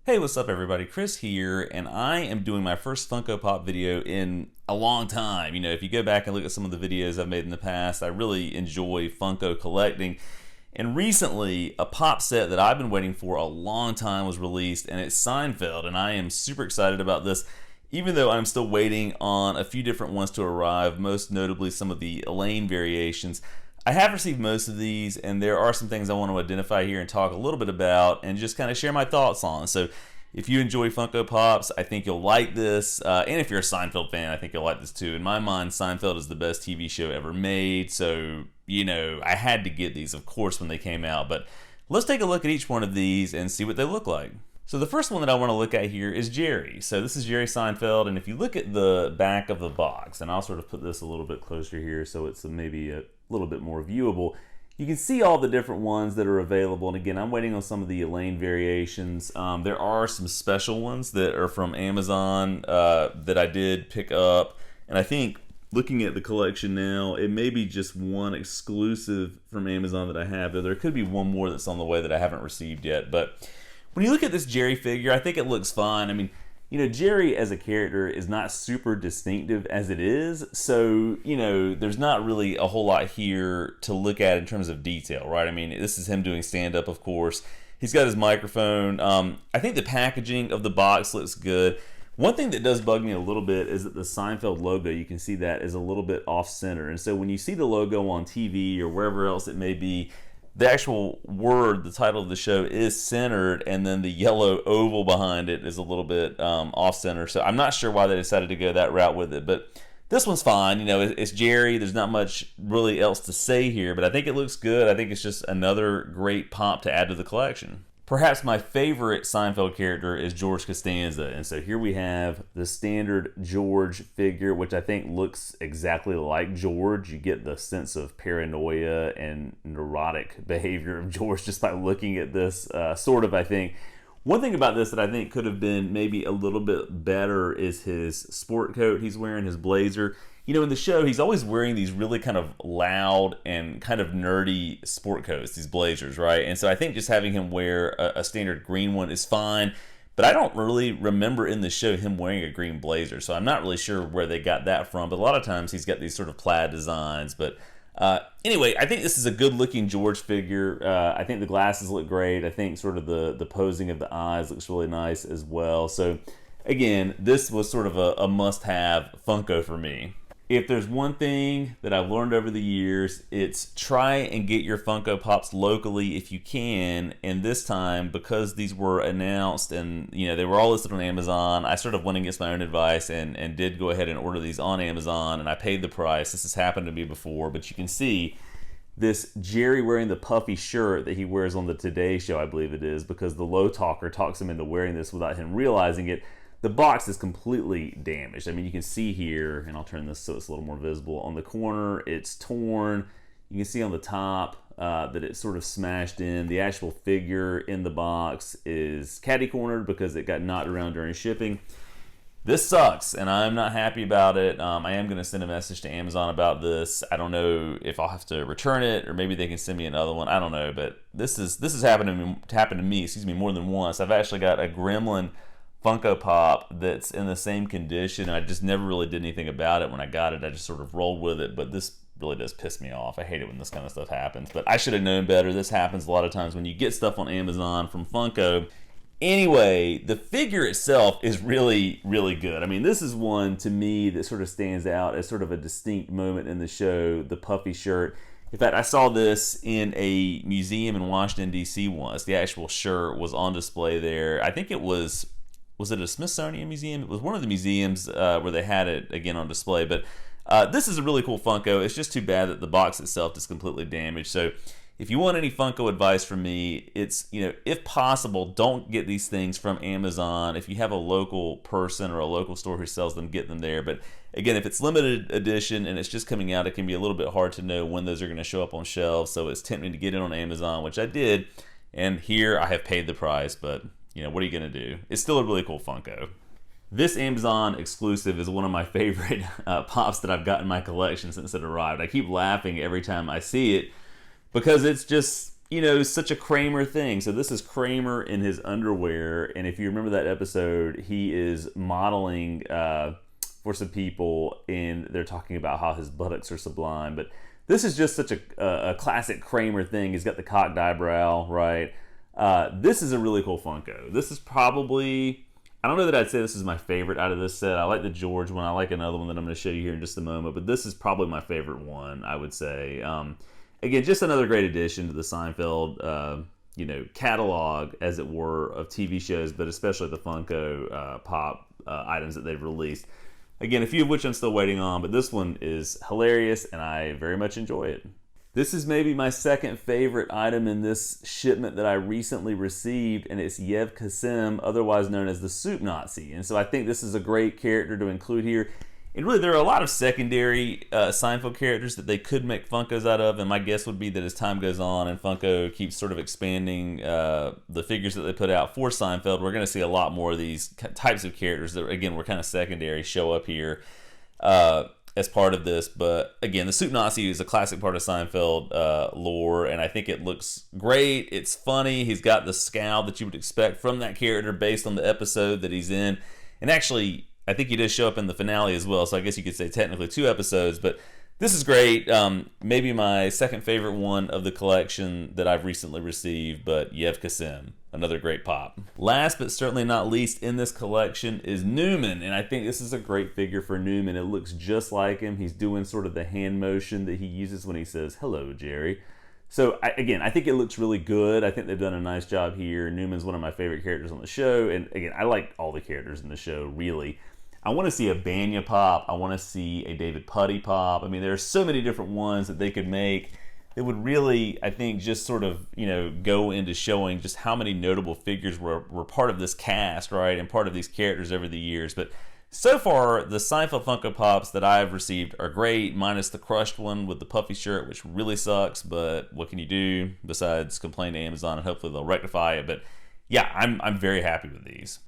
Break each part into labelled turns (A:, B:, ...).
A: Hey, what's up everybody? Chris here, and I am doing my first Funko Pop video in a long time. You know, if you go back and look at some of the videos I've made in the past, I really enjoy Funko collecting. And recently, a pop set that I've been waiting for a long time was released, and it's Seinfeld, and I am super excited about this, even though I'm still waiting on a few different ones to arrive, most notably some of the Elaine variations. I have received most of these, and there are some things I want to identify here and talk a little bit about and just kind of share my thoughts on. So if you enjoy Funko Pops, I think you'll like this. And if you're a Seinfeld fan, I think you'll like this too. In my mind, Seinfeld is the best TV show ever made. So, you know, I had to get these, of course, when they came out. But let's take a look at each one of these and see what they look like. So the first one that I want to look at here is Jerry. So this is Jerry Seinfeld, and if you look at the back of the box, and I'll sort of put this a little bit closer here so it's maybe a little bit more viewable, you can see all the different ones that are available. And again, I'm waiting on some of the Elaine variations. There are some special ones that are from Amazon that I did pick up, and I think looking at the collection now, it may be just one exclusive from Amazon that I have, though there could be one more that's on the way that I haven't received yet. But when you look at this Jerry figure, I think it looks fine. I mean, you know, Jerry as a character is not super distinctive as it is, so, you know, there's not really a whole lot here to look at in terms of detail, right? I mean, this is him doing stand-up, of course. He's got his microphone. I think the packaging of the box looks good. One thing that does bug me a little bit is that the Seinfeld logo, you can see that is a little bit off-center. And so when you see the logo on TV or wherever else it may be, the actual word, the title of the show, is centered, and then the yellow oval behind it is a little bit off-center. So I'm not sure why they decided to go that route with it, but this one's fine. You know, it's Jerry. There's not much really else to say here, but I think it looks good. I think it's just another great pop to add to the collection. Perhaps my favorite Seinfeld character is George Costanza, and so here we have the standard George figure, which I think looks exactly like George. You get the sense of paranoia and neurotic behavior of George just by looking at this, sort of, I think. One thing about this that I think could have been maybe a little bit better is his sport coat he's wearing, his blazer. You know, in the show, he's always wearing these really kind of loud and kind of nerdy sport coats, these blazers, right? And so I think just having him wear a standard green one is fine, but I don't really remember in the show him wearing a green blazer, so I'm not really sure where they got that from, but a lot of times he's got these sort of plaid designs. But anyway, I think this is a good-looking George figure. I think the glasses look great. I think sort of the posing of the eyes looks really nice as well. So again, this was sort of a must-have Funko for me. If there's one thing that I've learned over the years, it's try and get your Funko Pops locally if you can. And this time, because these were announced and, you know, they were all listed on Amazon, I sort of went against my own advice and did go ahead and order these on Amazon, and I paid the price. This has happened to me before, but you can see this Jerry wearing the puffy shirt that he wears on the Today Show, I believe it is, because the Low Talker talks him into wearing this without him realizing it. The box is completely damaged. I mean, you can see here, and I'll turn this so it's a little more visible. On the corner, it's torn. You can see on the top that it's sort of smashed in. The actual figure in the box is catty-cornered because it got knocked around during shipping. This sucks, and I'm not happy about it. I am going to send a message to Amazon about this. I don't know if I'll have to return it, or maybe they can send me another one. I don't know, but this has happened to me, more than once. I've actually got a Gremlin Funko Pop that's in the same condition. I just never really did anything about it when I got it. I just sort of rolled with it, but this really does piss me off. I hate it when this kind of stuff happens, but I should have known better. This happens a lot of times when you get stuff on Amazon from Funko. Anyway, the figure itself is really, really good. I mean, this is one to me that sort of stands out as sort of a distinct moment in the show, the Puffy Shirt. In fact, I saw this in a museum in Washington, D.C. once. The actual shirt was on display there. I think it was it a Smithsonian museum? It was one of the museums where they had it, again, on display. But this is a really cool Funko. It's just too bad that the box itself is completely damaged. So if you want any Funko advice from me, it's, you know, if possible, don't get these things from Amazon. If you have a local person or a local store who sells them, get them there. But again, if it's limited edition and it's just coming out, it can be a little bit hard to know when those are going to show up on shelves. So it's tempting to get it on Amazon, which I did. And here I have paid the price, but you know, what are you going to do? It's still a really cool Funko. This Amazon exclusive is one of my favorite pops that I've got in my collection since it arrived. I keep laughing every time I see it because it's just you know, such a Kramer thing. So this is Kramer in his underwear, and if you remember that episode, he is modeling for some people, and they're talking about how his buttocks are sublime. But this is just such a classic Kramer thing. He's got the cocked eyebrow, right? This is a really cool Funko. This is probably, I don't know that I'd say this is my favorite out of this set. I like the George one. I like another one that I'm going to show you here in just a moment, but this is probably my favorite one, I would say. Again, just another great addition to the Seinfeld, you know, catalog, as it were, of TV shows, but especially the Funko Pop items that they've released. Again, a few of which I'm still waiting on, but this one is hilarious, and I very much enjoy it. This is maybe my second favorite item in this shipment that I recently received, and it's yesssss, otherwise known as the Soup Nazi. And so I think this is a great character to include here. And really, there are a lot of secondary Seinfeld characters that they could make Funkos out of, and my guess would be that as time goes on and Funko keeps sort of expanding the figures that they put out for Seinfeld, we're going to see a lot more of these types of characters that, again, were kind of secondary show up here as part of this. But again, the Soup Nazi is a classic part of Seinfeld lore, and I think it looks great. It's funny. He's got the scowl that you would expect from that character based on the episode that he's in. And actually, I think he does show up in the finale as well, so I guess you could say technically 2 episodes, but this is great. Maybe my second favorite one of the collection that I've recently received, but yesssss, another great pop. Last but certainly not least in this collection is Newman, and I think this is a great figure for Newman. It looks just like him. He's doing sort of the hand motion that he uses when he says, "Hello, Jerry." So again, I think it looks really good. I think they've done a nice job here. Newman's one of my favorite characters on the show, and again, I like all the characters in the show, really. I want to see a Banya pop. I want to see a David Putty pop. I mean, there are so many different ones that they could make that would really, I think, just sort of, you know, go into showing just how many notable figures were part of this cast, right, and part of these characters over the years. But so far, the Seinfeld Funko Pops that I've received are great, minus the crushed one with the Puffy Shirt, which really sucks, but what can you do besides complain to Amazon, and hopefully they'll rectify it. But yeah, I'm very happy with these.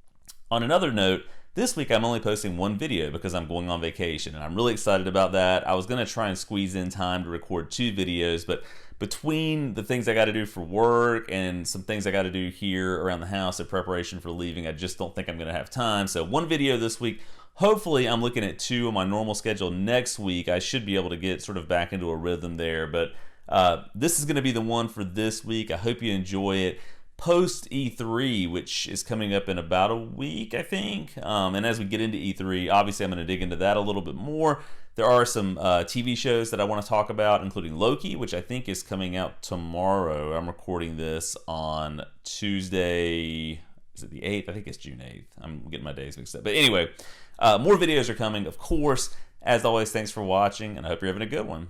A: On another note, this week I'm only posting one video because I'm going on vacation, and I'm really excited about that. I was going to try and squeeze in time to record 2 videos, but between the things I got to do for work and some things I got to do here around the house in preparation for leaving, I just don't think I'm going to have time. So 1 video this week. Hopefully I'm looking at 2 on my normal schedule next week. I should be able to get sort of back into a rhythm there, but this is going to be the one for this week. I hope you enjoy it. Post E3, which is coming up in about a week, I think. And as we get into E3, obviously I'm going to dig into that a little bit more. There are some TV shows that I want to talk about, including Loki, which I think is coming out tomorrow. I'm recording this on Tuesday. Is it the 8th? I think it's June 8th. I'm getting my days mixed up. But anyway, more videos are coming, of course. As always, thanks for watching, and I hope you're having a good one.